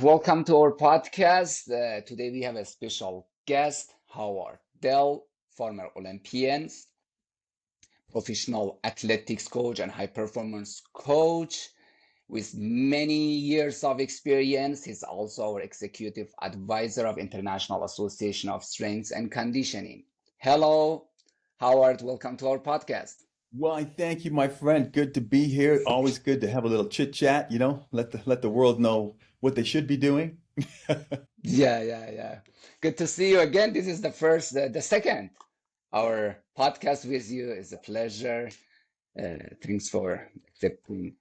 Welcome to our podcast. Today we have a special guest, Howard Dell, former Olympian, professional athletics coach, and high performance coach with many years of experience. He's also our executive advisor of International Association of Strength and Conditioning. Hello, Howard. Welcome to our podcast. Well, I thank you, my friend. Good to be here. Always good to have a little chit chat, let the world know what they should be doing. Yeah. Good to see you again. This is the second. Our podcast with you is a pleasure. Thanks for accepting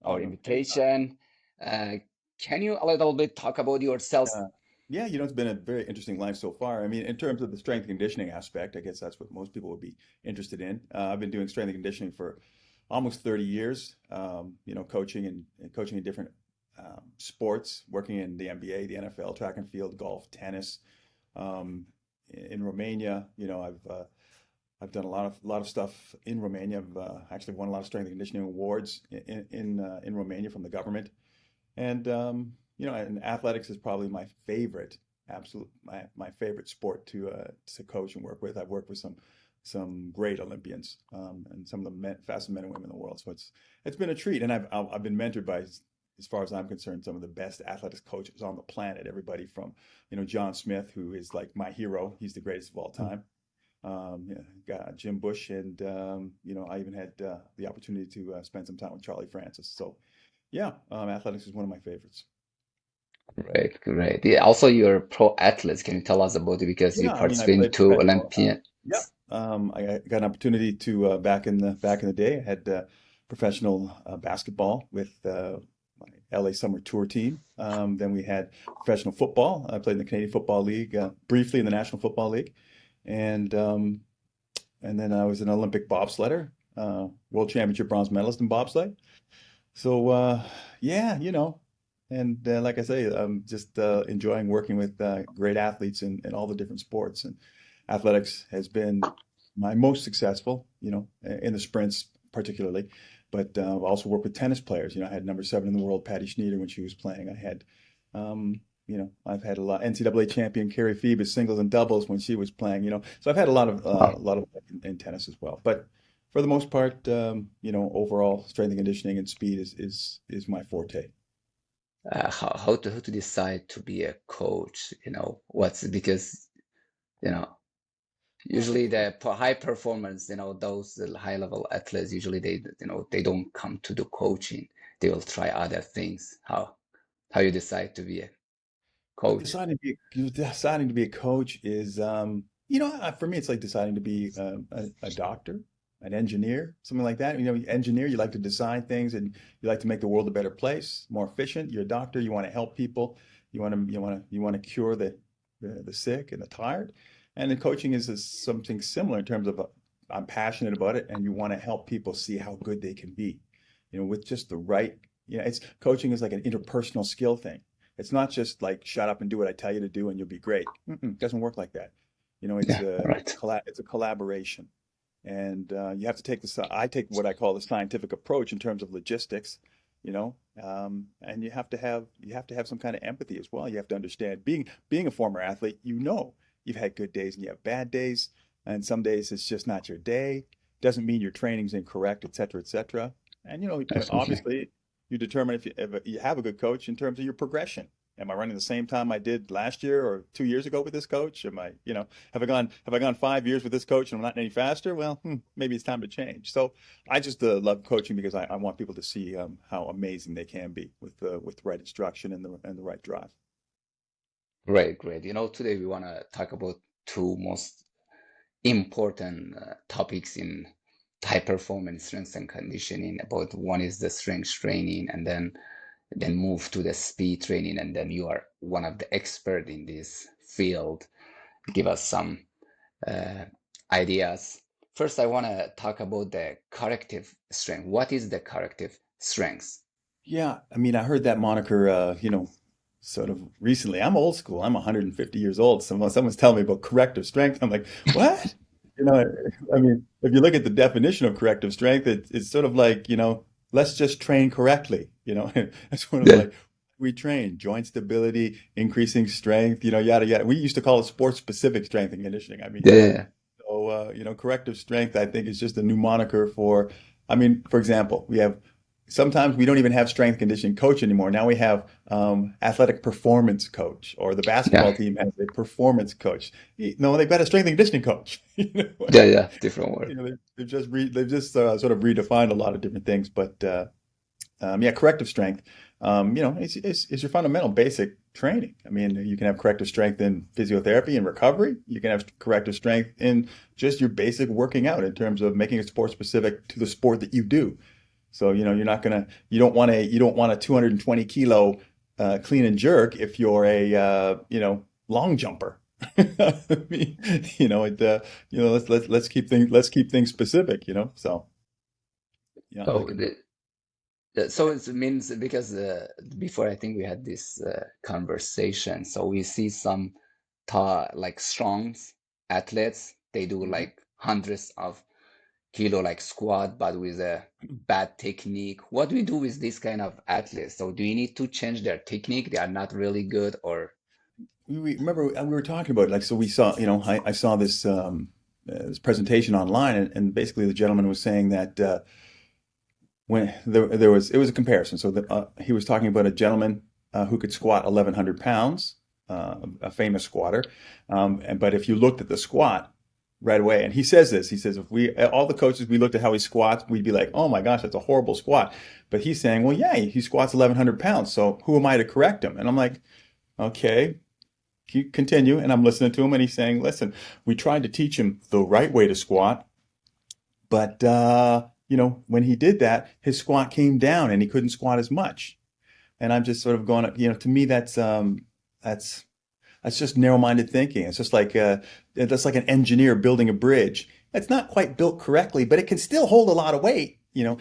Oh our no. invitation. Uh, can you a little bit talk about yourself? Uh, yeah, it's been a very interesting life so far. I mean, in terms of the strength and conditioning aspect, I guess that's what most people would be interested in. I've been doing strength and conditioning for almost 30 years, coaching and coaching in different sports, working in the NBA, the NFL, track and field, golf, tennis. In Romania, I've done a lot of stuff in Romania. I've actually won a lot of strength and conditioning awards in Romania from the government. And athletics is probably my favorite, my favorite sport to coach and work with. I've worked with some great Olympians, and some of the fastest men and women in the world. So it's been a treat, and I've been mentored by, as far as I'm concerned, some of the best athletics coaches on the planet. Everybody from John Smith, who is like my hero. He's the greatest of all time. Got Jim Bush, and I even had the opportunity to spend some time with Charlie Francis. So yeah, athletics is one of my favorites. Great. Yeah, also, you're pro athlete. Can you tell us about it? Because you Yeah, I mean, I participate in played two professional. Olympian. Yeah, I got an opportunity to back in the day. I had professional basketball with my LA Summer Tour team. Then we had professional football. I played in the Canadian Football League, briefly in the National Football League, and um, and then I was an Olympic bobsledder, world championship bronze medalist in bobsled. So yeah, and like I say, I'm just enjoying working with great athletes in all the different sports. And athletics has been my most successful, in the sprints particularly. But I've also worked with tennis players. I had number seven in the world, Patty Schnyder, when she was playing. I've had a lot NCAA champion Carrie Phoebus singles and doubles when she was playing. So I've had a lot of Wow. in tennis as well. But for the most part, overall strength and conditioning and speed is my forte. How to decide to be a coach? What's because you know Well, usually the high performance, those high level athletes usually they don't come to the coaching. They will try other things. How you decide to be a well, coach? deciding to be a coach is, for me, it's like deciding to be a doctor, an engineer, something like that. Engineer, you like to design things and you like to make the world a better place, more efficient. You're a doctor, you want to help people, you want to cure the sick and the tired. And then coaching is something similar in terms of I'm passionate about it, and you want to help people see how good they can be, with just the right, it's coaching is like an interpersonal skill thing. It's not just like shut up and do what I tell you to do and you'll be great. It doesn't work like that. It's Yeah, a it's a right. colla it's a collaboration, and you have to I take what I call the scientific approach in terms of logistics, and you have to have some kind of empathy as well. You have to understand being a former athlete. You've had good days and you have bad days, and some days it's just not your day. Doesn't mean your training's incorrect, et cetera, et cetera. And Definitely. obviously you determine if you have a good coach in terms of your progression. Am I running the same time I did last year or 2 years ago with this coach? Have I gone 5 years with this coach and I'm not any faster? Well, maybe it's time to change. So I just love coaching because I want people to see how amazing they can be with the right instruction and the right drive. Great. Today we want to talk about two most important topics in high performance strength and conditioning. About one is the strength training, and then move to the speed training, and then you are one of the expert in this field. Give us some uh, ideas. First, I want to talk about the corrective strength. What is the corrective strength? Yeah, I mean, I heard that moniker, sort of recently. I'm old school. I'm 150 years old. Someone's telling me about corrective strength. I'm like, what? You know, I mean, if you look at the definition of corrective strength, it's sort of like, let's just train correctly. It's sort of Yeah, like, we train? Joint stability, increasing strength, yada yada. We used to call it sports specific strength and conditioning. I mean, Yeah, so, corrective strength, I think, is just a new moniker for, I mean, for example, sometimes we don't even have strength conditioning coach anymore. Now we have athletic performance coach, or the basketball yeah, team has a performance coach. No, they've got a strength and conditioning coach. yeah, yeah. Different word. They've just sort of redefined a lot of different things. But yeah, corrective strength, is your fundamental basic training. I mean, you can have corrective strength in physiotherapy and recovery. You can have corrective strength in just your basic working out in terms of making it sport specific to the sport that you do. So, you don't want a 220 kilo clean and jerk if you're a, long jumper. I mean, let's keep things specific, So, yeah, I So can. so it means because before I think we had this conversation. So we see some ta like strongs athletes. They do Mhm. like hundreds of kilo like squat, but with a bad technique. What do we do with this kind of athletes? So do you need to change their technique? They are not really good, or Remember we were talking about, like, so we saw, I saw this presentation online, and basically the gentleman was saying that when there was it was a comparison. So that he was talking about a gentleman who could squat 1,100 pounds, a famous squatter. But if you looked at the squat right away, and he says this, he says, if we all the coaches, we looked at how he squats, we'd be like, oh my gosh, that's a horrible squat. But he's saying, well, yeah, he squats 1,100 pounds. So who am I to correct him? And I'm like, okay, continue. And I'm listening to him, and he's saying, listen, we tried to teach him the right way to squat, but when he did that, his squat came down and he couldn't squat as much. And I'm just sort of going, to me, that's that's just narrow-minded thinking. It's just like that's like an engineer building a bridge. It's not quite built correctly, but it can still hold a lot of weight. yeah,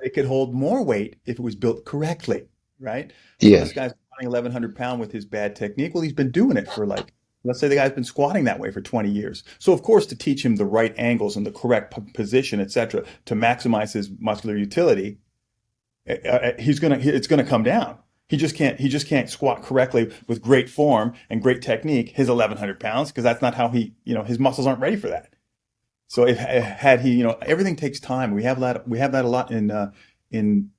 It could hold more weight if it was built correctly, right? So yeah, this guy's squatting 1,100 pound with his bad technique. Well, he's been doing it for, like, let's say the guy's been squatting that way for 20 years. So of course, to teach him the right angles and the correct position, etc., to maximize his muscular utility, it's gonna come down. He just can't squat correctly with great form and great technique his 1,100 pounds, because that's not how his muscles aren't ready for that. So if had he, everything takes time. We have that a lot in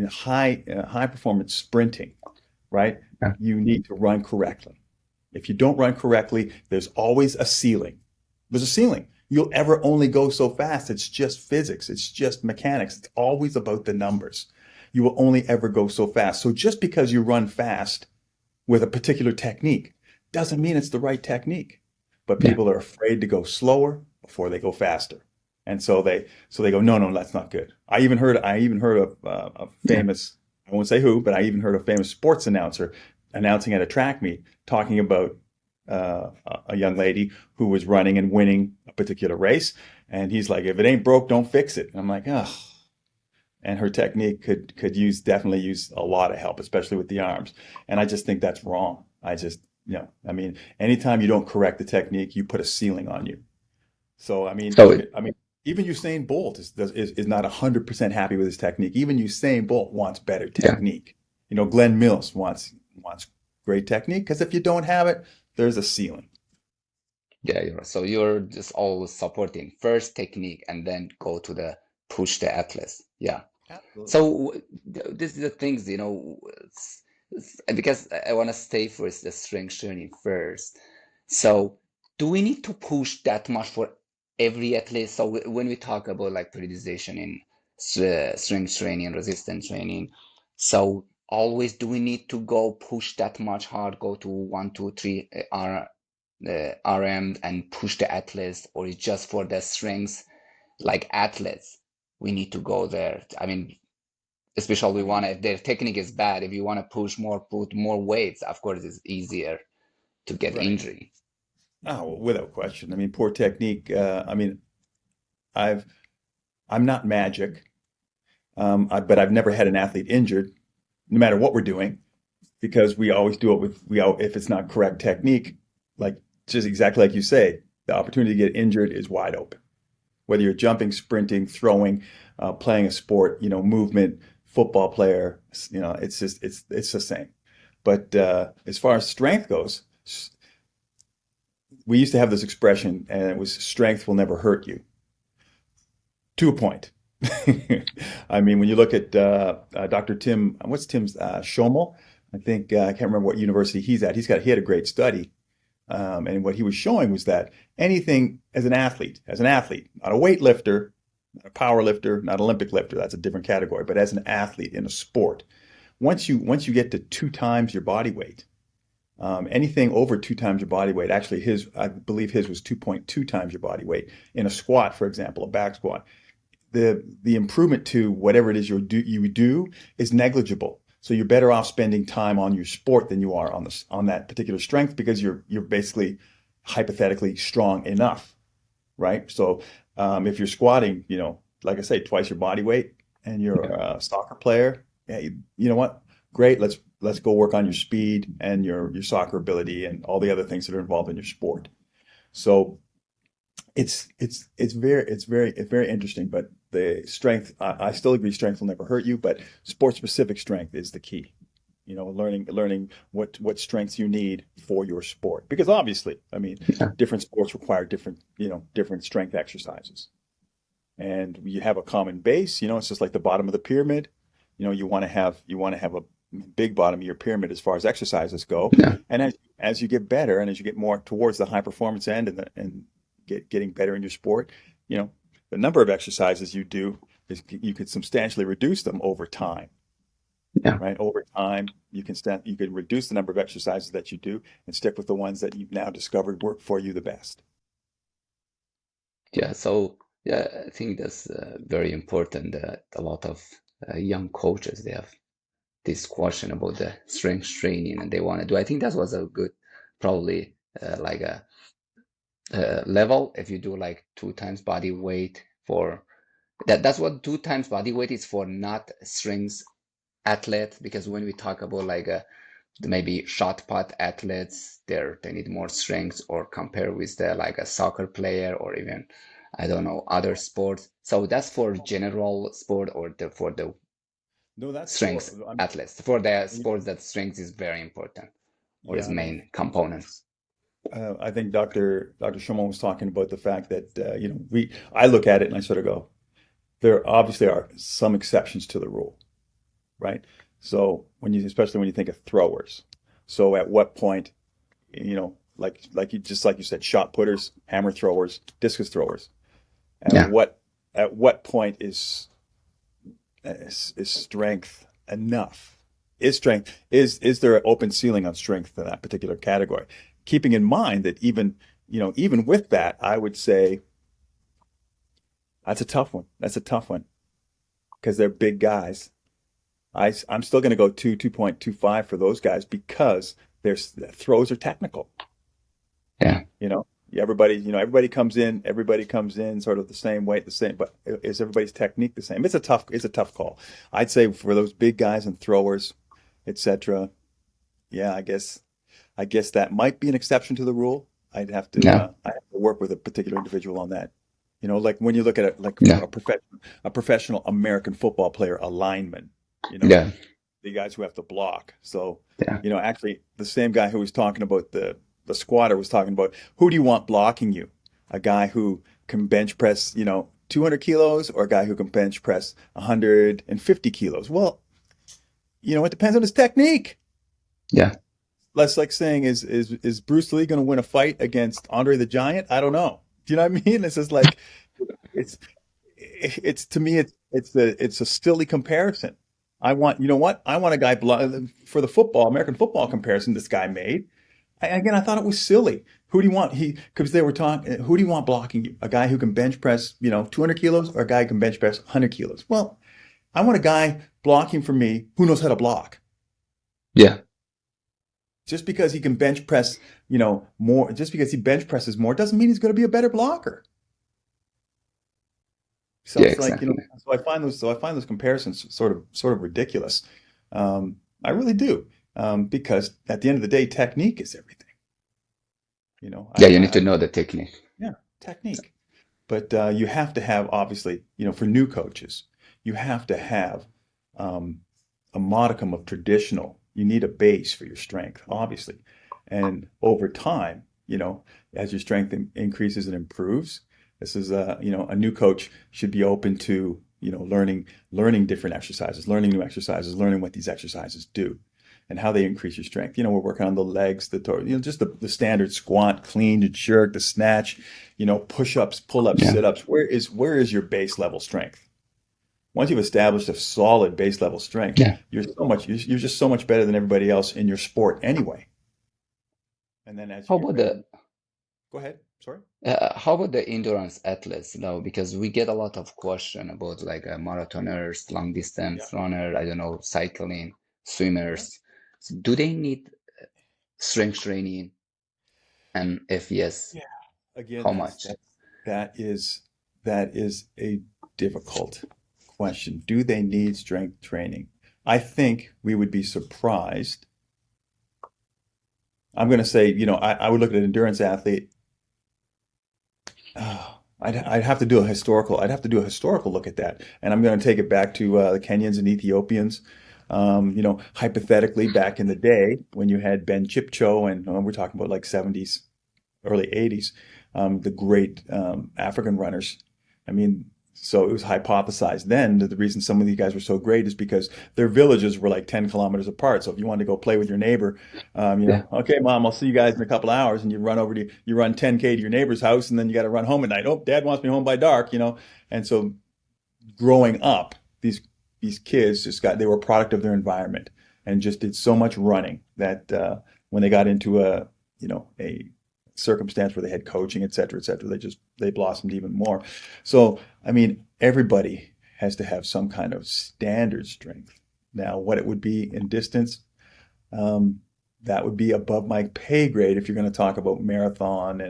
high performance sprinting, right? yeah, You need to run correctly. If you don't run correctly, there's always a ceiling. There's a ceiling. You'll ever only go so fast. It's just physics. It's just mechanics. It's always about the numbers. You will only ever go so fast. So just because you run fast with a particular technique doesn't mean it's the right technique. But yeah, people are afraid to go slower before they go faster. And so they go, no, no, that's not good. I even heard of a yeah. famous, I won't say who, but I even heard a famous sports announcer announcing at a track meet, talking about a young lady who was running and winning a particular race. And he's like, if it ain't broke, don't fix it. And I'm like, oh. And her technique could definitely use a lot of help, especially with the arms. And I just think that's wrong. I mean, anytime you don't correct the technique, you put a ceiling on you. So I mean, So look at, I mean, even Usain Bolt is not 100% happy with his technique. Even Usain Bolt wants better yeah, technique. Glenn Mills wants great technique, because if you don't have it, there's a ceiling. yeah. So you're just always supporting first technique and then go to the push the athletes. Yeah. Absolutely. So this is the things, because I want to stay first the strength training first. So do we need to push that much for every athlete? So when we talk about like periodization in strength training, resistance training, so always do we need to go push that much hard, go to one, two, three RM and push the athletes, or it's just for the strengths like athletes? We need to go there. I mean, especially we I want mean, to, if their technique is bad, if you want to push more, put more weights, of course it's easier to get right. injury. Oh, well, without question. I mean, poor technique. I mean, I've I'm not magic, but I've never had an athlete injured, no matter what we're doing, because we always do it if it's not correct technique, like, just exactly like you say, the opportunity to get injured is wide open. Whether you're jumping, sprinting, throwing, playing a sport, movement, football player, it's just it's the same. But as far as strength goes, we used to have this expression, and it was strength will never hurt you, to a point. I mean, when you look at Dr. Tim, what's Tim's Schomel? I think I can't remember what university he's at. He had a great study, and what he was showing was that anything as an athlete, not a weightlifter, not a power lifter, not an Olympic lifter, that's a different category, but as an athlete in a sport, once you get to two times your body weight, anything over two times your body weight, actually I believe his was 2.2 times your body weight in a squat, for example, a back squat. The improvement to whatever it is you do is negligible. So you're better off spending time on your sport than you are on that particular strength, because you're basically hypothetically strong enough, right? So if you're squatting, like I say, twice your body weight, and you're Yeah. a soccer player, yeah, you know what? Great. Let's go work on your speed and your soccer ability and all the other things that are involved in your sport. So it's very interesting. But the strength, I still agree, strength will never hurt you, but sport specific strength is the key. Learning what strengths you need for your sport, because obviously, I mean, Yeah. different sports require different strength exercises, and you have a common base. It's just like the bottom of the pyramid. You want to have a big bottom of your pyramid as far as exercises go. Yeah. And as you get better, and as you get more towards the high performance end, and getting better in your sport, you know, the number of exercises you do you could substantially reduce them over time, Yeah. right? Over time, you can reduce the number of exercises that you do and stick with the ones that you've now discovered work for you the best. Yeah. So yeah, I think that's very important that a lot of young coaches, they have this question about the strength training and they want to do. I think that was a good, probably like a level if you do like two times body weight for that. That's what two times body weight is for, not strength athlete. Because when we talk about like maybe shot put athletes, they need more strength, or compare with the like a soccer player, or even I don't know, other sports. So that's for general sport, or for the No, that's for, strength athletes, for the yeah, sports that strength is very important, or is yeah, no. main components. I think Dr. Shimon was talking about the fact that, I look at it and I sort of go, there obviously are some exceptions to the rule, right? So especially when you think of throwers, so at what point, like you said, shot putters, hammer throwers, discus throwers, at Yeah. what at what point is strength enough? Is there an open ceiling on strength in that particular category? Keeping in mind that even with that, I would say that's a tough one. That's a tough one because they're big guys. I'm still going to go 2.25 for those guys because their throws are technical. Yeah. You know, everybody comes in sort of the same weight, the same, but is everybody's technique the same? It's a tough call. I'd say for those big guys and throwers, etc. Yeah, I guess that might be an exception to the rule. Yeah. I have to work with a particular individual on that. Like when you look at it, like Yeah. a professional American football player, a lineman, you know, Yeah. the guys who have to block. So, Yeah. actually the same guy who was talking about the squatter was talking about, who do you want blocking you? A guy who can bench press, 200 kilos, or a guy who can bench press 150 kilos? Well, it depends on his technique. Yeah. That's like saying, is Bruce Lee going to win a fight against Andre the Giant? I don't know. Do you know what I mean? It's just like it's it's to me it's a silly comparison. I want a guy for the American football comparison this guy made. Again, I thought it was silly. Who do you want? Because they were talking. Who do you want blocking you? A guy who can bench press 200 kilos, or a guy who can bench press 100 kilos? Well, I want a guy blocking for me who knows how to block. Yeah. Just because he can bench press, more, just because he bench presses more doesn't mean he's going to be a better blocker. So Yeah. it's like, Exactly. so I find those comparisons sort of ridiculous. I really do. Because at the end of the day, technique is everything. Yeah. You need to know the technique. Yeah, technique. But you have to have, obviously, for new coaches, you have to have um, a modicum of traditional. You need a base for your strength, obviously. And over time, as your strength increases and improves, this is a new coach should be open to, learning different exercises, learning new exercises, learning what these exercises do and how they increase your strength. We're working on the legs, just the standard squat, clean, the jerk, the snatch, push-ups, pull-ups, Yeah. sit-ups. Where is your base level strength? Once you've established a solid base level strength, Yeah. you're just so much better than everybody else in your sport anyway. And then as you How get about better, the go ahead. Sorry. how about the endurance athletes, because we get a lot of question about like marathoners, long Yeah. distance runner, I don't know, cycling, Yeah. swimmers. So do they need strength training? And if yes, Yeah. Again, how much? that is that is a difficult question. Do they need strength training? I think we would be surprised. I'm going to say, I would look at an endurance athlete. I'd have to do a historical. I'd have to do a historical look at that, and I'm going to take it back to the Kenyans and Ethiopians. Hypothetically, back in the day when you had Ben Chipcho, and we're talking about like 70s, early 80s, the great African runners. I mean, so it was hypothesized then that the reason some of these guys were so great is because their villages were like 10 kilometers apart. So if you wanted to go play with your neighbor, Yeah. okay, mom, I'll see you guys in a couple of hours, and you run 10K to your neighbor's house, and then you got to run home at night. Oh, dad wants me home by dark. And so growing up, these kids they were a product of their environment and just did so much running that when they got into a circumstance where they had coaching, et cetera, they blossomed even more. So, I mean, everybody has to have some kind of standard strength. Now, what it would be in distance, um, that would be above my pay grade if you're going to talk about marathon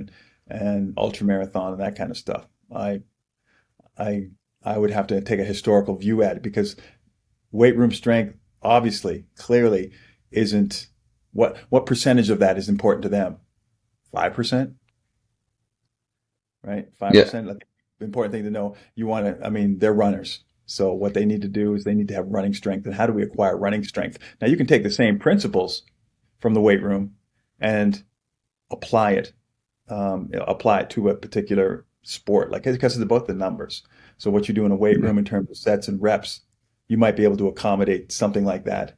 and ultra marathon and that kind of stuff. I I would have to take a historical view at it because weight room strength, obviously, clearly, isn't what percentage of that is important to them? 5%, right? Yeah. 5%. Like, the important thing to know, I mean, they're runners. So what they need to do is they need to have running strength. And how do we acquire running strength? Now you can take the same principles from the weight room and apply it, apply it to a particular sport, like because it's both the numbers. So what you do in a weight Yeah. room in terms of sets and reps, you might be able to accommodate something like that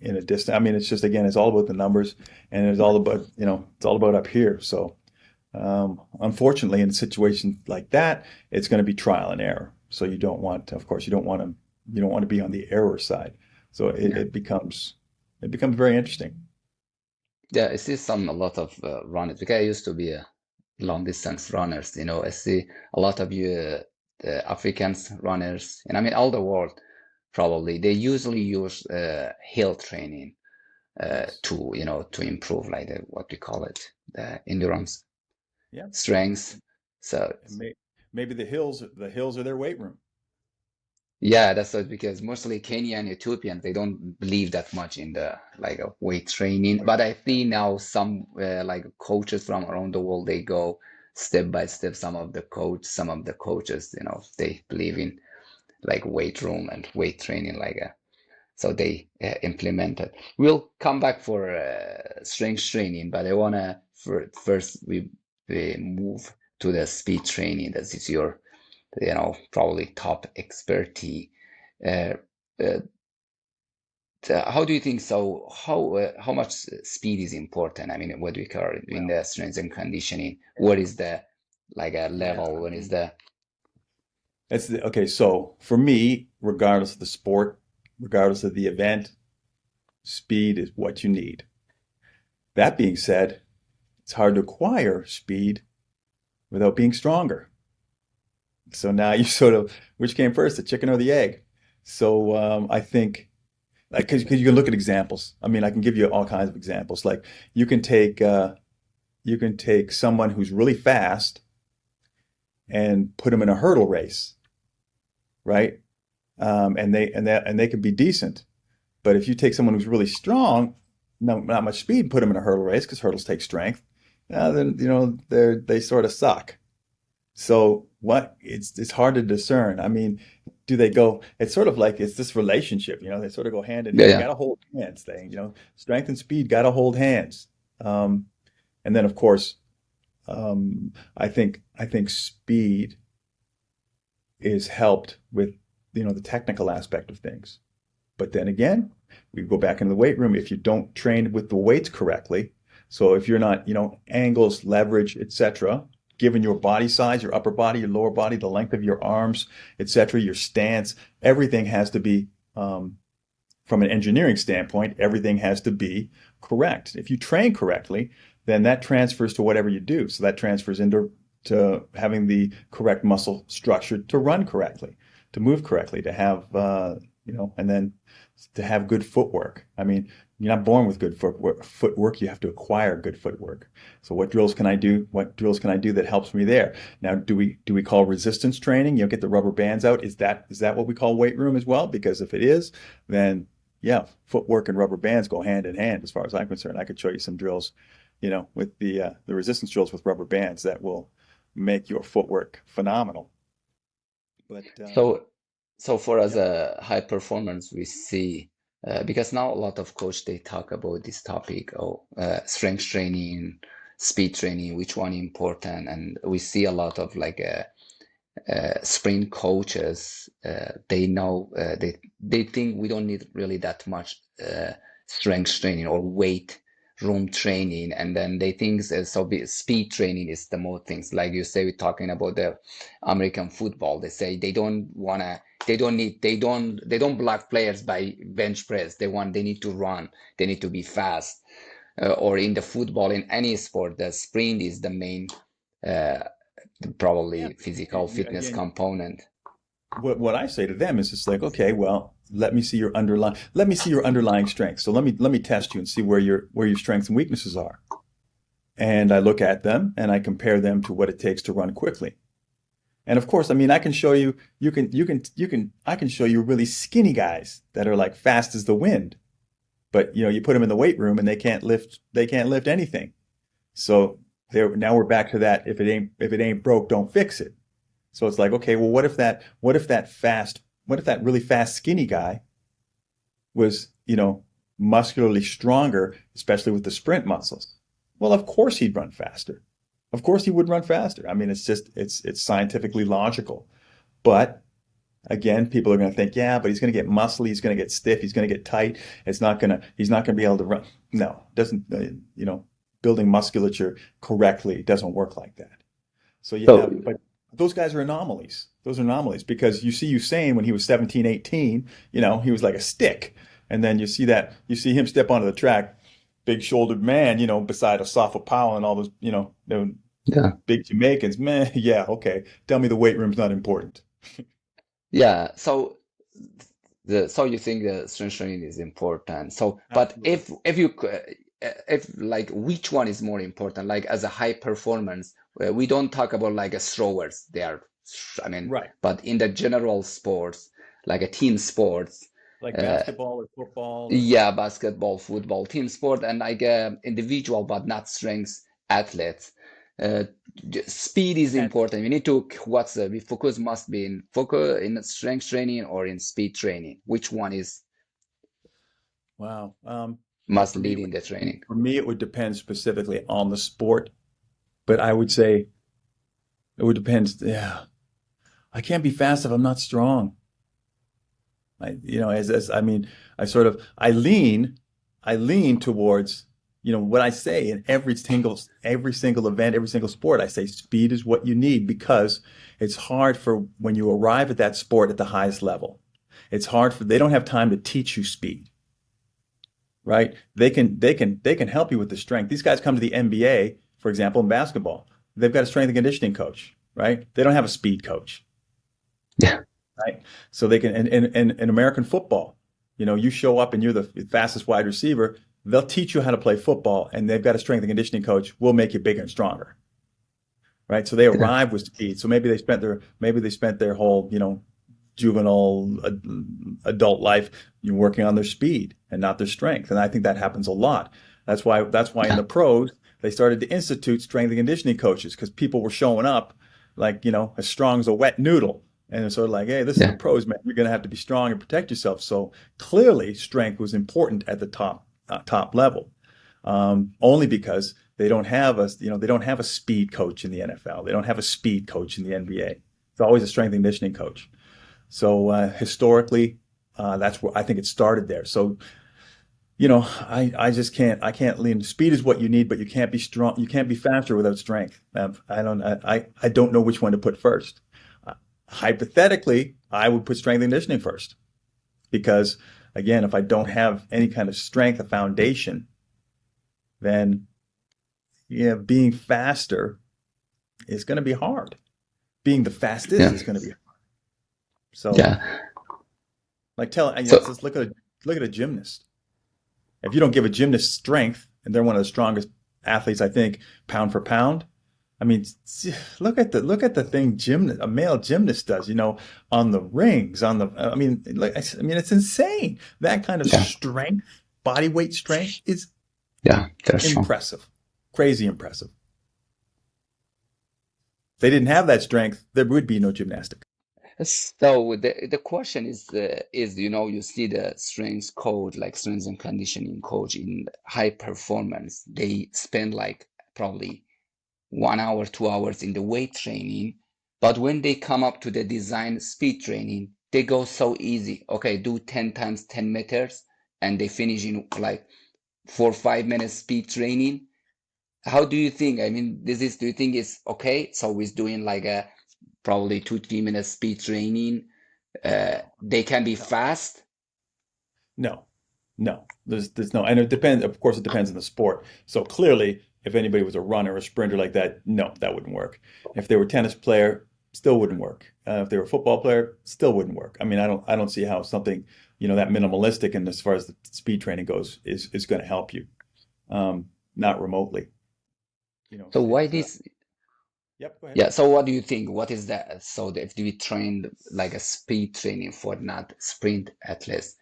in a distance. I mean, it's just again, it's all about the numbers, and it's all about up here. So unfortunately, in a situation like that, it's going to be trial and error. So of course, you don't want to be on the error side. So Yeah. it becomes very interesting. Yeah, I see a lot of runners because I used to be a long distance runners. I see a lot of you, the Africans runners, and I mean all the world probably. They usually use hill training Yes. to improve like what we call it, the endurance Yeah. strength. So And maybe the hills are their weight room. yeah, that's it because mostly Kenya and Ethiopian they don't believe that much in the like weight training. Weight But room. I Yeah. see now some like coaches from around the world they go step by step. Some of the coaches, they believe in like weight room and weight training so they implement it. We'll come back for strength training, but I wanna first we move to the speed training. That is your probably top expertise. Uh, uh, how do you think so? How much speed is important? I mean, what do we call it in Well, the strength and conditioning? What is the like a yeah. level? When is the Okay. So for me, regardless of the sport, regardless of the event, speed is what you need. That being said, it's hard to acquire speed without being stronger. So now you sort of, which came first, the chicken or the egg? So I think, like, because you can look at examples. I mean, I can give you all kinds of examples. Like you can take uh, you can take someone who's really fast and put them in a hurdle race, right? And they can be decent. But if you take someone who's really strong, not much speed, put them in a hurdle race because hurdles take strength, then they sort of suck. So it's hard to discern. I mean, do they go? It's sort of like it's this relationship, they sort of go hand in Yeah, hand. You yeah. got to hold hands thing, strength and speed got to hold hands. Um, and then of course, I think speed is helped with, the technical aspect of things. But then again, we go back into the weight room. If you don't train with the weights correctly, so if you're not, angles, leverage, etc., given your body size, your upper body, your lower body, the length of your arms, etc., your stance, everything has to be, from an engineering standpoint, everything has to be correct. If you train correctly, then that transfers to whatever you do. So that transfers into having the correct muscle structure to run correctly, to move correctly, to have, and then to have good footwork. I mean, you're not born with good footwork. You have to acquire good footwork. So what drills can I do? What drills can I do that helps me there? Now, do we call resistance training? Get the rubber bands out. Is that what we call weight room as well? Because if it is, then yeah, footwork and rubber bands go hand in hand as far as I'm concerned. I could show you some drills, with the resistance drills with rubber bands that will make your footwork phenomenal. But So, so for as yeah, a high performance, we see because now a lot of coach they talk about this topic of strength training, speed training, which one important, and we see a lot of like sprint coaches. They know they think we don't need really that much strength training or weight room training, and then they think speed training is the more things like you say. We're talking about the American football. They say they don't block players by bench press. They need to run. They need to be fast. Or in the football, in any sport, the sprint is the main uh, yeah. probably physical And fitness again, component. what I say to them is just like, okay, well, let me see your underlying strengths. So let me test you and see where your strengths and weaknesses are. And I look at them and I compare them to what it takes to run quickly. And of course, I mean, I can show I can show you really skinny guys that are like fast as the wind. But you put them in the weight room and they can't lift anything. So now we're back to that. If it ain't broke, don't fix it. So it's like, okay, well, what if that really fast skinny guy was, muscularly stronger, especially with the sprint muscles? Well, of course he'd run faster. Of course he would run faster. I mean, it's scientifically logical. But again, people are going to think, yeah, but he's going to get muscly, he's going to get stiff, he's going to get tight. He's not going to be able to run. No, it doesn't, building musculature correctly doesn't work like that. So So, but those guys are anomalies. Those are anomalies because you see Usain when he was 17, 18, he was like a stick. And then you see him step onto the track, big shouldered man, beside a Safa Powell and all those, the yeah, big Jamaicans. Man, yeah, okay. Tell me the weight room's not important. yeah. So you think the strength training is important. So, but Absolutely. if like which one is more important? Like as a high performance, we don't talk about like a throwers. I mean, Right. but in the general sports, like a team sports, Like uh, basketball or football or yeah, basketball, football, team sport, and like individual but not strength athletes. Uh, Speed is at, important. We need to what's the focus must be in focus in strength training or in speed training. Which one is wow. must For me, lead in the training? it would depend specifically on the sport, but I would say it would depend. Yeah, I can't be fast if I'm not strong. As I mean, I lean towards, what I say in every single event, every single sport. I say speed is what you need because it's hard for when you arrive at that sport at the highest level. They don't have time to teach you speed, right? They can help you with the strength. These guys come to the NBA, for example, in basketball. They've got a strength and conditioning coach, right? They don't have a speed coach, Yeah, right? So they can, in American football, you show up and you're the fastest wide receiver. They'll teach you how to play football, and they've got a strength and conditioning coach. Will make you bigger and stronger, right? So they yeah, arrive with speed. So maybe they spent their whole, juvenile adult life working on their speed and not their strength. And I think that happens a lot. That's why in yeah, the pros they started to institute strength and conditioning coaches because people were showing up like as strong as a wet noodle. And it's sort of like, hey, this is the Yeah. pros, man. You're going to have to be strong and protect yourself. So clearly, strength was important at the top level. Only because they don't have a speed coach in the NFL. They don't have a speed coach in the NBA. It's always a strength and conditioning coach. So historically, that's where I think it started there. So I just I can't lean. Speed is what you need, but you can't be strong. You can't be faster without strength. I don't know which one to put first. Uh, Hypothetically, I would put strength and conditioning first because, again, if I don't have any kind of strength, a foundation, then yeah, being faster is going to be hard. Being the fastest Yeah. is going to be hard. So, Yeah. like, So let's look at a gymnast. If you don't give a gymnast strength, and they're one of the strongest athletes, I think, pound for pound. I mean, look at the thing a male gymnast does. On the rings, on the. I mean, it's insane. That kind of yeah, strength, body weight strength, is yeah, that's true. impressive, crazy impressive. If they didn't have that strength, there would be no gymnastics. So the question is you see the strength coach, like strength and conditioning coach in high performance, they spend like probably 1 hour, 2 hours in the weight training, but when they come up to the design speed training, they go so easy. Okay, do 10 times 10 meters, and they finish in like 4 or 5 minutes speed training. How do you think? I mean, do you think it's okay? So he's doing like a probably 2, 3 minutes speed training. No, They can be no, fast. no, no. There's no, and it depends. Of course, it depends on the sport. So clearly, if anybody was a runner or a sprinter like that, no, that wouldn't work. If they were a tennis player, still wouldn't work. If they were a football player, still wouldn't work. I mean, I don't see how something, that minimalistic and as far as the speed training goes is going to help you. Not remotely. So It. why this? Yep. Go ahead. Yeah. So what do you think? What is that? So if we trained like a speed training for not sprint athletes,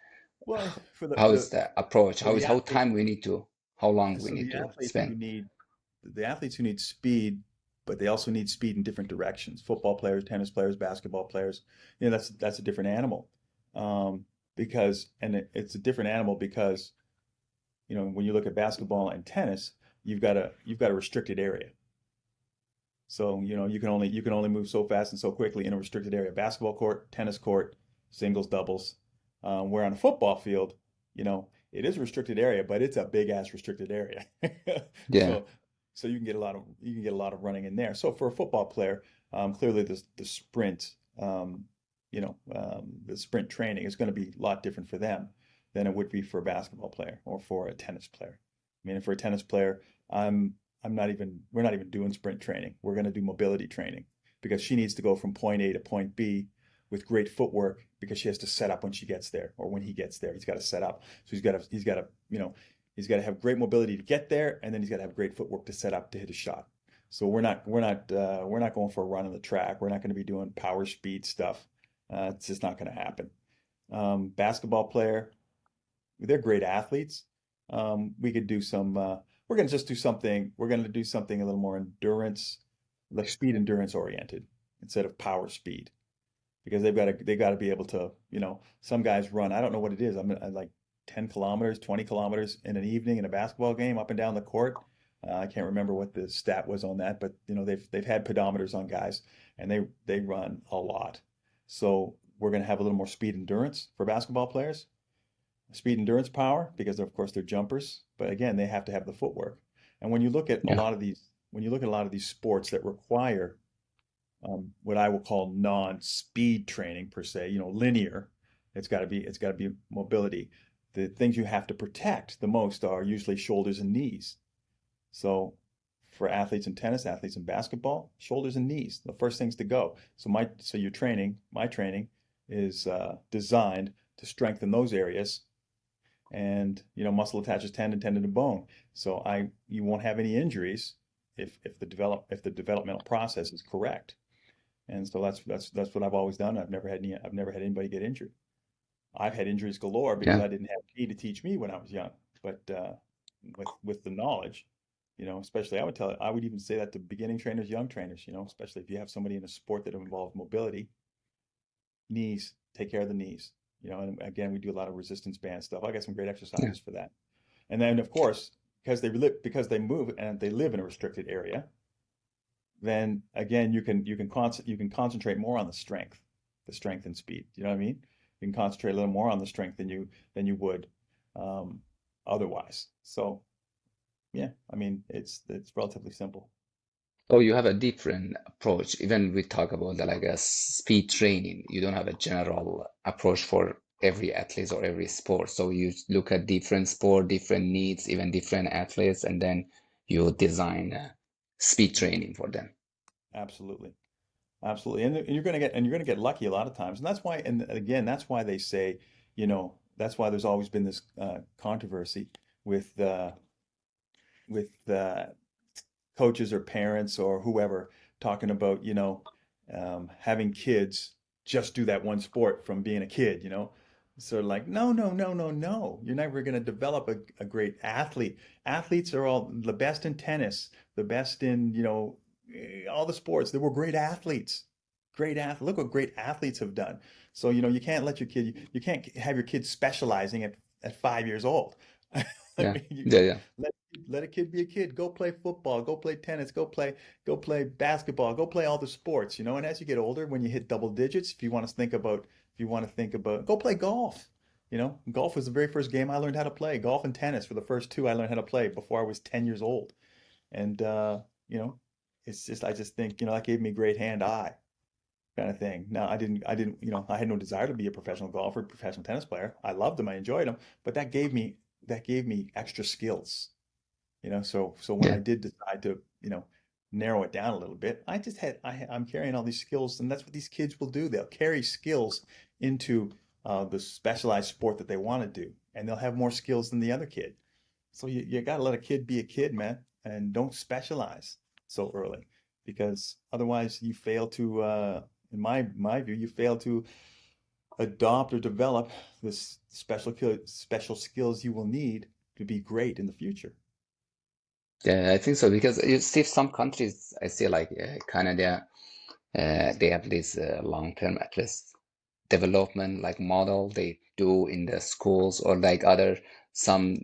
Well, for how is the approach? for the How athlete, time we need to? How long we so need the to athletes spend? who need the athletes who need speed, but they also need speed in different directions. Football players, tennis players, basketball players. That's a different animal. Um, because it's a different animal because when you look at basketball and tennis, you've got a restricted area. So you can only move so fast and so quickly in a restricted area. Basketball court, tennis court, singles, doubles. Where on a football field, it is a restricted area, but it's a big ass restricted area. Yeah. So you can get a lot of running in there. So for a football player, clearly the sprint, the sprint training is going to be a lot different for them than it would be for a basketball player or for a tennis player. I mean, for a tennis player, I'm we're not even doing sprint training. We're going to do mobility training because she needs to go from point A to point B with great footwork because she has to set up when she gets there or when he gets there. He's got to set up. So he's got to have great mobility to get there, and then he's got to have great footwork to set up to hit a shot. So we're not going for a run on the track. We're not going to be doing power speed stuff. It's just not going to happen. Basketball player, they're great athletes. We could do some. We're going to just do something. We're going to do something a little more endurance, like speed endurance oriented instead of power speed, because they got to be able to. Some guys run. I don't know what it is. I like 10 kilometers, 20 kilometers in an evening in a basketball game up and down the court. I can't remember what the stat was on that, but they've had pedometers on guys, and they run a lot. So we're going to have a little more speed endurance for basketball players, speed endurance power because of course they're jumpers, but again they have to have the footwork. And Yeah. when you look at a lot of these sports that require what I will call non-speed training per se, linear, it's got to be mobility. The things you have to protect the most are usually shoulders and knees. So for athletes in tennis, athletes in basketball, shoulders and knees, the first things to go. My training is designed to strengthen those areas, and muscle attaches tendon, tendon to bone. So you won't have any injuries if the developmental process is correct. And so that's what I've always done. I've never had anybody get injured. I've had injuries galore because Yeah. I didn't have Key to teach me when I was young. But with the knowledge, especially I would even say that to beginning trainers, young trainers, especially if you have somebody in a sport that involves mobility, knees, take care of the knees. And again, we do a lot of resistance band stuff. I got some great Yeah. exercises for that. And then, of course, because they move and they live in a restricted area, then again, you can concentrate more on the strength and speed. You know what I mean? You can concentrate a little more on the strength than you would um, otherwise. So yeah, I mean, it's relatively simple. Oh, you have a different approach. Even we talk about the, like a speed training. You don't have a general approach for every athlete or every sport. So you look at different sport, different needs, even different athletes, and then you design speed Yeah, training for them. absolutely. Absolutely. And you're going to get lucky a lot of times. And that's why, and again, that's why they say, that's why there's always been this controversy with with coaches or parents or whoever talking about, having kids just do that one sport from being a kid. Sort of like, no, no, no, no, no. You're never going to develop a great athlete. Athletes are all the best in tennis, the best in, all the sports. They were great athletes. Great athlete. Look what great athletes have done. So, you can't let your kid, you can't have your kid specializing at 5 years old. I Yeah, mean, yeah, yeah, let let a kid be a kid. Go play football. Go play tennis. Go play basketball. Go play all the sports. And as you get older, when you hit double digits, if you want to think about, go play golf. Golf was the very first game I learned how to play. Golf and tennis were the first two I learned how to play before I was 10 years old. And you know, I just think, that gave me great hand-eye kind of thing. Now, I had no desire to be a professional golfer, professional tennis player. I loved them. I enjoyed them, but that gave me extra skills. So when yeah. I did decide to, narrow it down a little bit, I'm carrying all these skills, and that's what these kids will do. They'll carry skills into the specialized sport that they want to do, and they'll have more skills than the other kid. So you got to let a kid be a kid, man, and don't specialize so early, because otherwise you fail to, in my view, you fail to adopt or develop this special skills you will need to be great in the future. Yeah, I think so because you see some countries, I see like Canada, they have this long-term at least development like model they do in the schools or like other some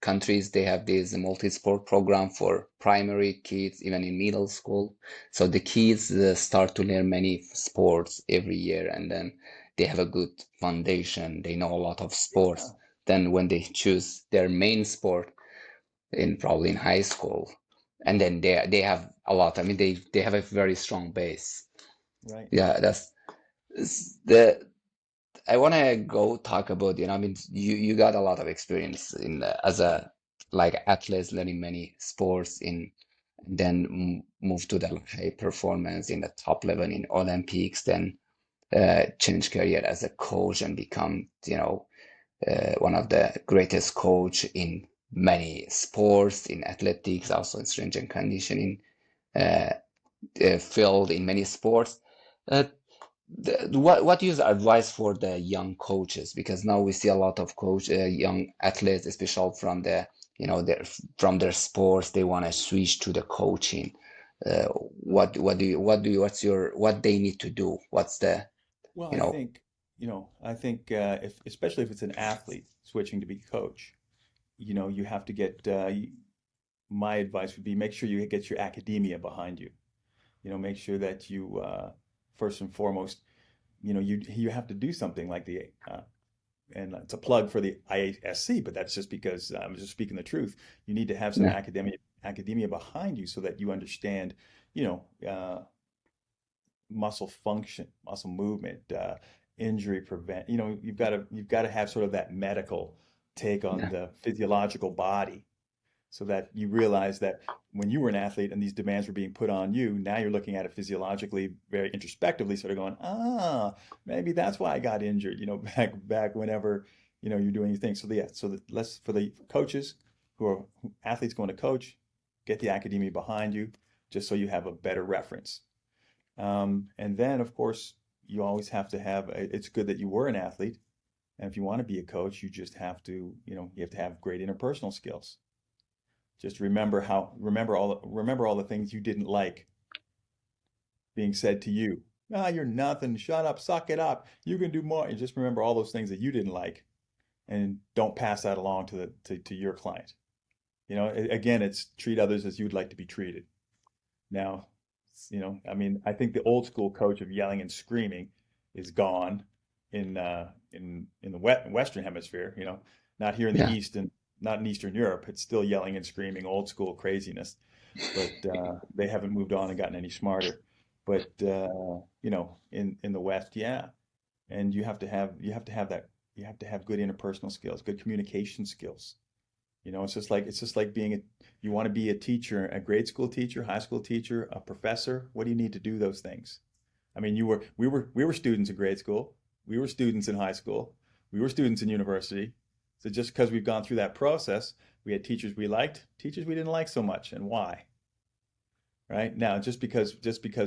countries they have this multi-sport program for primary kids even in middle school so the kids start to learn many sports every year and then they have a good foundation they know a lot of sports Yeah, then when they choose their main sport in probably in high school and then they have a lot I mean they have a very strong base right. yeah that's the I want to go talk about, I mean, you got a lot of experience in as a like athlete learning many sports in, and then move to the high performance in the top level in Olympics, then change career as a coach and become, one of the greatest coach in many sports, in athletics, also in strength and conditioning uh, field in many sports. Uh, what is advice for the young coaches? Because now we see a lot of young athletes, especially from the their from their sports, they want to switch to the coaching. What they need to do? What's the Well, you know I think if especially if it's an athlete switching to be coach, you have to get. My advice would be make sure you get your academia behind you. Make sure that you first and foremost, you have to do something like and it's a plug for the IASC, but that's just because I'm just speaking the truth. You need to have some yeah academia behind you so that you understand, you know, muscle function, muscle movement, injury prevent. You've got to have sort of that medical take on yeah the physiological body so that you realize that when you were an athlete and these demands were being put on you, now you're looking at it physiologically, very introspectively, sort of going, maybe that's why I got injured, back whenever, you're doing your thing. So let's for the coaches athletes going to coach, get the academia behind you, just so you have a better reference. And then, of course, you always have to have. It's good that you were an athlete, and if you want to be a coach, you just have to, you have to have great interpersonal skills. Just remember all the things you didn't like being said to you. Ah, you're nothing. Shut up. Suck it up. You can do more. And just remember all those things that you didn't like, and don't pass that along to to your client. Again, it's treat others as you'd like to be treated. Now, I mean, I think the old school coach of yelling and screaming is gone in the Western Hemisphere. Not here in the Yeah, East and not in Eastern Europe. It's still yelling and screaming, old school craziness. But they haven't moved on and gotten any smarter. But in the West, yeah, and you have to have that. You have to have good interpersonal skills, good communication skills. It's just like being you want to be a teacher, a grade school teacher, high school teacher, a professor. What do you need to do those things? I mean, we were students in grade school, we were students in high school, we were students in university. So just because we've gone through that process, we had teachers we liked, teachers we didn't like so much, and why? Right? Now, just because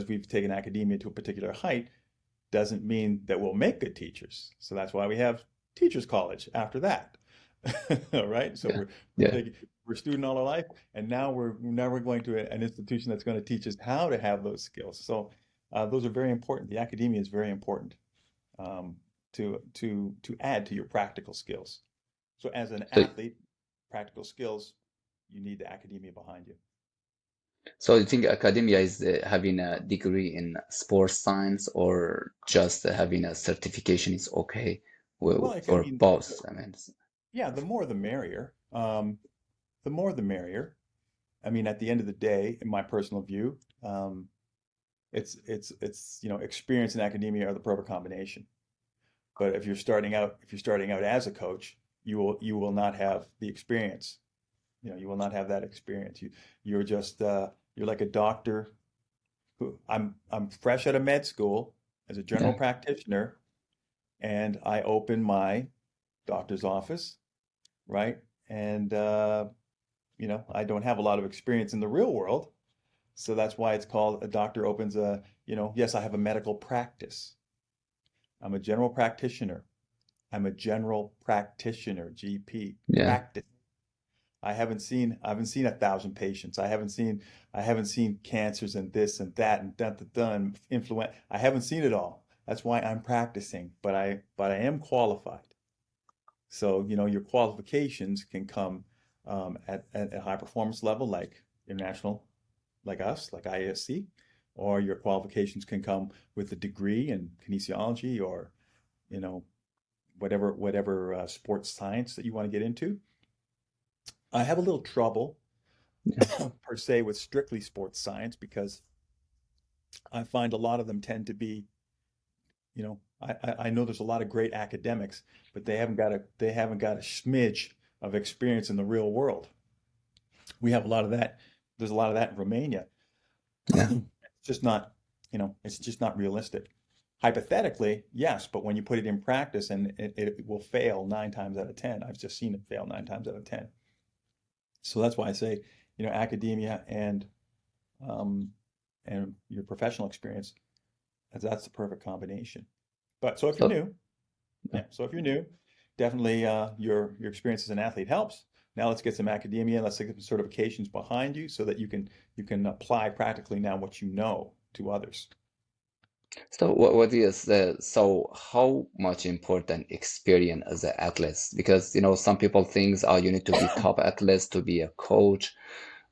we've taken academia to a particular height doesn't mean that we'll make good teachers. So that's why we have teachers college after that. All right. So yeah, we're yeah. taking we're student all our life, and now we're going to an institution that's going to teach us how to have those skills. So those are very important. The academia is very important um, to add to your practical skills. So as an So, athlete, practical skills, you need the academia behind you. so you think academia is having a degree in sports science, or just having a certification is okay, Well, well, I or mean, both? I mean, yeah, the more the merrier. The more the merrier. I mean, at the end of the day, in my personal view, experience and academia are the perfect combination. But if you're starting out as a coach, you will not have the experience. You will not have that experience. You're like a doctor who I'm fresh out of med school as a general yeah, practitioner, and I open my doctor's office, right? And I don't have a lot of experience in the real world. So that's why it's called a doctor opens yes, I have a medical practice. I'm a general practitioner. I'm a general practitioner, GP, yeah. practice. I haven't seen 1,000 patients. I haven't seen cancers and this and that and dun dun dun influenza. I haven't seen it all. That's why I'm practicing, but I am qualified. So, your qualifications can come at a high performance level like international, like us, like IASC, or your qualifications can come with a degree in kinesiology or, you know, whatever sports science that you want to get into. I have a little trouble per se with strictly sports science because I find a lot of them tend to be, I know there's a lot of great academics, but they haven't got a smidge of experience in the real world. We have a lot of that. There's a lot of that in Romania. Yeah. It's just not, it's just not realistic. Hypothetically, yes, but when you put it in practice and it will fail 9 times out of 10. I've just seen it fail 9 times out of 10. So that's why I say, academia um, and your professional experience, that's the perfect combination. But so if you're So, new, yeah, so if you're new, definitely your experience as an athlete helps. Now let's get some academia, let's get some certifications behind you so that you can apply practically now what you know to others. so what is so how much important experience as an athlete? Because some people think, oh, you need to be top athlete to be a coach,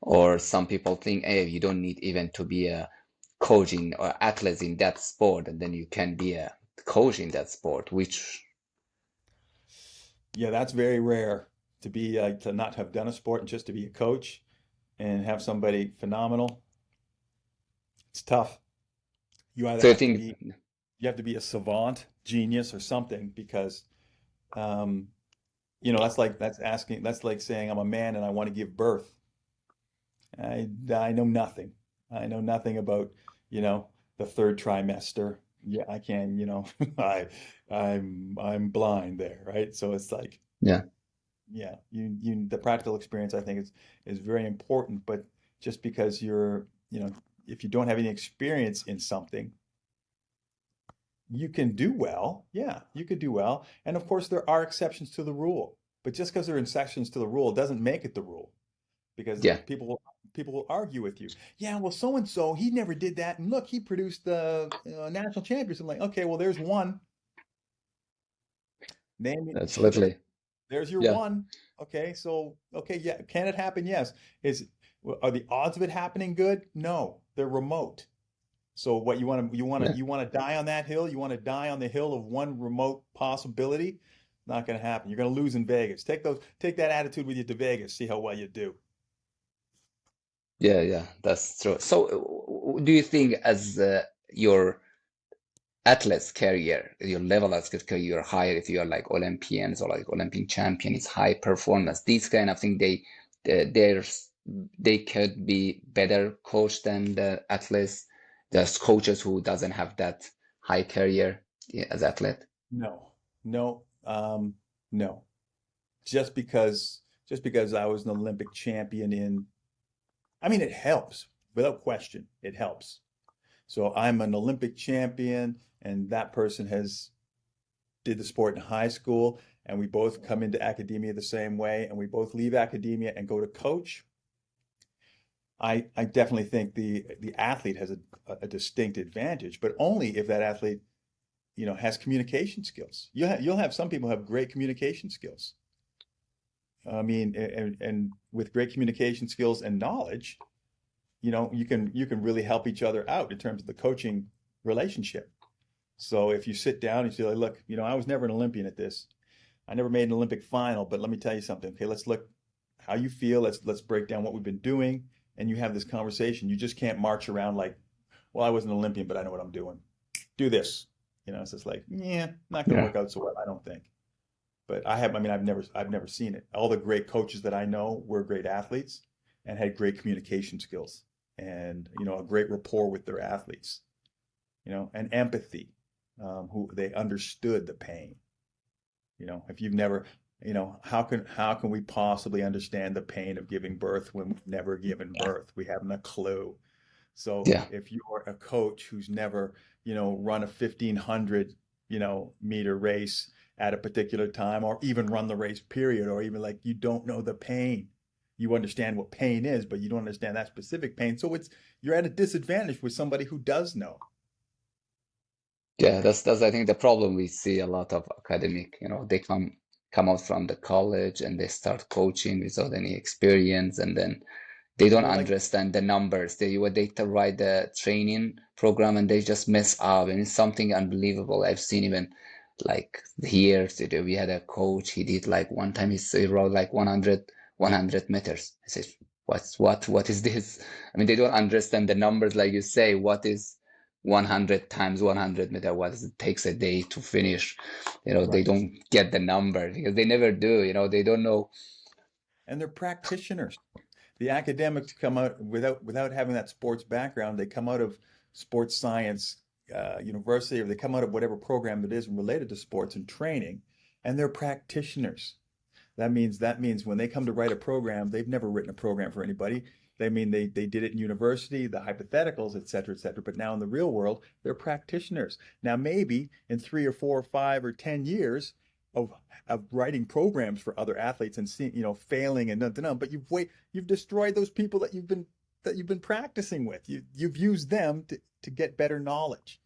or some people think, hey, you don't need even to be a coach in or athlete in that sport, and then you can be a coach in that sport. Which, Yeah, that's very rare to not have done a sport and just to be a coach and have somebody phenomenal. It's tough. You either so you have to think, be you have to be a savant, genius, or something because um, that's like saying I'm a man and I want to give birth. I know nothing. I know nothing about, the third trimester. Yeah, I can, I'm blind there, right? So it's like, yeah. yeah, the practical experience I think is very important, but just because if you don't have any experience in something, you can do well. Yeah, you could do well. And of course, there are exceptions to the rule. But just because there are exceptions to the rule doesn't make it the rule. Because Yeah. people will argue with you. Yeah, well, so and so, he never did that, and look, he produced the national champions. I'm like, okay, well, there's one. Name it. Absolutely. There's your Yeah. one. Okay, so okay, yeah, can it happen? Yes. Are the odds of it happening good? No, they're remote. So what Yeah. you want to die on that hill? You want to die on the hill of one remote possibility? Not going to happen. You're going to lose in Vegas. Take that attitude with you to Vegas. See how well you do. Yeah, yeah, that's true. So, do you think as your athlete's career, your level as career, you're higher if you're like Olympians or like Olympian champion, it's high performance. These kind of thing, there's they could be better coached than the athletes. There's coaches who doesn't have that high career as athlete. No, no, no. Just because I was an Olympic champion I mean, it helps without question. It helps. So I'm an Olympic champion, and that person has did the sport in high school, and we both come into academia the same way, and we both leave academia and go to coach. I definitely think the athlete has a distinct advantage, but only if that athlete, has communication skills. You'll have some people have great communication skills. I mean, and with great communication skills and knowledge, you can really help each other out in terms of the coaching relationship. So if you sit down and you say, like, look, I was never an Olympian at this. I never made an Olympic final, but let me tell you something. Okay, let's look how you feel. Let's break down what we've been doing, and you have this conversation. You just can't march around like, well, I was an Olympian, but I know what I'm doing. Do this. It's just like, yeah, not going to Yeah. work out so well, I don't think. But I mean, I've never seen it. All the great coaches that I know were great athletes and had great communication skills and, a great rapport with their athletes, and empathy, who they understood the pain. If you've never, how can we possibly understand the pain of giving birth when we've never given birth? We haven't a clue. So Yeah. if you're a coach who's never, run a 1500, meter race at a particular time, or even run the race period, or even like you don't know the pain. You understand what pain is, but you don't understand that specific pain. So you're at a disadvantage with somebody who does know. Yeah, that's I think the problem we see a lot of academic, they come out from the college and they start coaching without any experience, and then they don't They're like, understand the numbers. They write the training program and they just mess up, and it's something unbelievable. I've seen even like here today we had a coach. He did like one time he wrote like 100 meters. I said, what is this? I mean, they don't understand the numbers like you say. What is 100 times 100 meter? What does it takes a day to finish? They right. don't get the number because they never do. They don't know. And they're practitioners. The academics come out without having that sports background. They come out of sports science university, or they come out of whatever program it is related to sports and training, and they're practitioners. That means when they come to write a program, they've never written a program for anybody. They did it in university, the hypotheticals, et cetera, et cetera. But now in the real world, they're practitioners. Now maybe in 3 or 4 or 5 or 10 years of writing programs for other athletes and seeing, failing and nothing, but you've destroyed those people that you've been practicing with. You've used them to get better knowledge.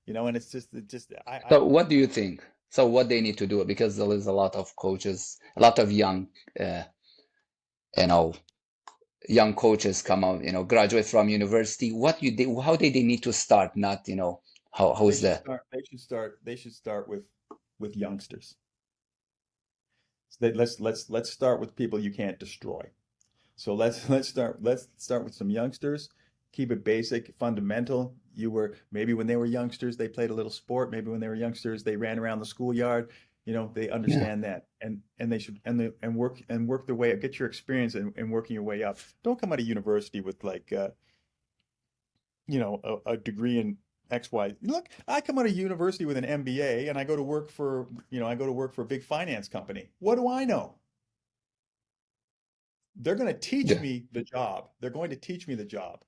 And it just I So what do you think? So what they need to do? Because there is a lot of coaches, a lot of uh, you know, young coaches come out, graduate from university. How they need to start? Not, how they is should the, start they should start with youngsters. Let's start with people you can't destroy. So let's start with some youngsters. Keep it basic, fundamental. Maybe when they were youngsters, they played a little sport. Maybe when they were youngsters, they ran around the schoolyard. They yeah, understand that, and they should and work their way up. Get your experience and working your way up. Don't come out of university with like a degree in X, Y. Look, I come out of university with an MBA and I go to work for a big finance company. What do I know? They're going to teach yeah, me the job. They're going to teach me the job.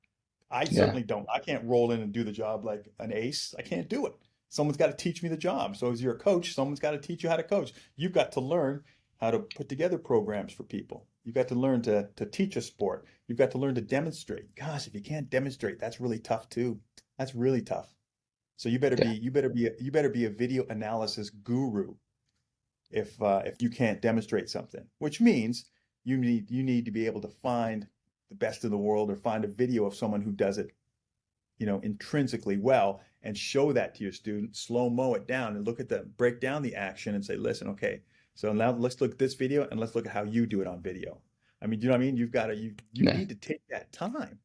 I yeah, certainly don't. I can't roll in and do the job like an ace. I can't do it. Someone's got to teach me the job. So as you're a coach, someone's got to teach you how to coach. You've got to learn how to put together programs for people. You've got to learn to teach a sport. You've got to learn to demonstrate. Gosh, if you can't demonstrate, that's really tough too. That's really tough. So Yeah. you better be a video analysis guru if you can't demonstrate something, which means you need to be able to find the best in the world or find a video of someone who does it, intrinsically well and show that to your student, slow-mo it down and break down the action and say, listen, okay, so now let's look at this video and let's look at how you do it on video. I mean, do you know what I mean? You Yeah. need to take that time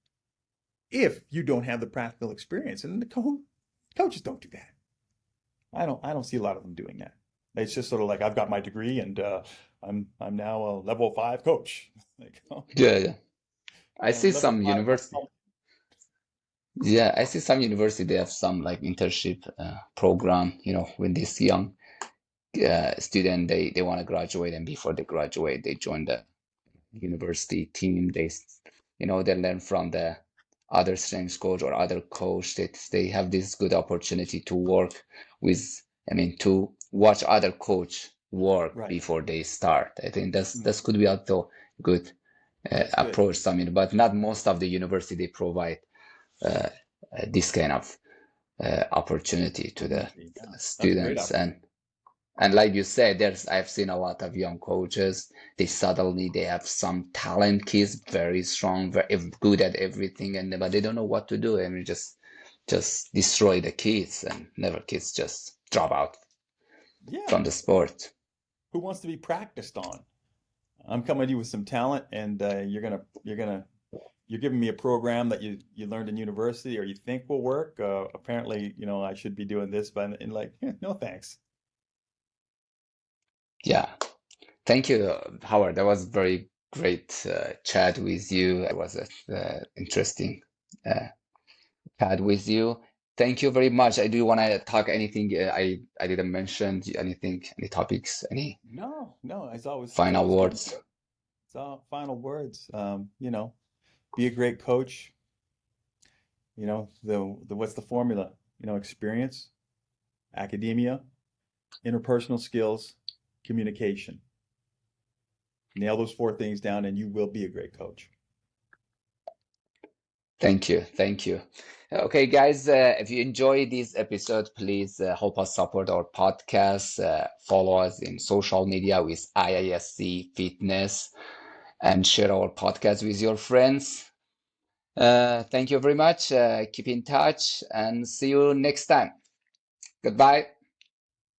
if you don't have the practical experience. And coaches don't do that. I don't see a lot of them doing that. It's just sort of like I've got my degree and I'm now a level 5 coach. Like, oh, Yeah. Yeah. I see level some 5 university. Yeah, I see some university they have some like internship program, when this young student they want to graduate, and before they graduate they join the university team. They learn from the other strength coach or other coach, that they have this good opportunity to work with, I mean, to watch other coach work right. before they start. I think Mm, that's could be also good that's good. approach. I mean, but not most of the university they provide uh, this kind of opportunity to the Opportunity. Yeah. That's a great students. opportunity. And like you said, I've seen a lot of young coaches. They have some talent kids, very strong, very good at everything, and but they don't know what to do, and we just destroy the kids, and never kids just drop out Yeah. from the sport. Who wants to be practiced on? I'm coming to you with some talent, and you're giving me a program that you learned in university or you think will work. Apparently, I should be doing this, but and like, no thanks. Yeah, thank you, Howard. That was very great chat with you. It was a interesting uh, chat with you. Thank you very much. I do want to talk anything I didn't mention, anything, any topics, any No, no, it's final always good. words. It's all final words. Be a great coach. The what's the formula? Experience, academia, interpersonal skills, communication. Nail those 4 things down, and you will be a great coach. Thank you. Thank you. Okay, guys, if you enjoy this episode, please help us support our podcast. Follow us in social media with IASC Fitness, and share our podcast with your friends. Thank you very much. Keep in touch and see you next time. Goodbye.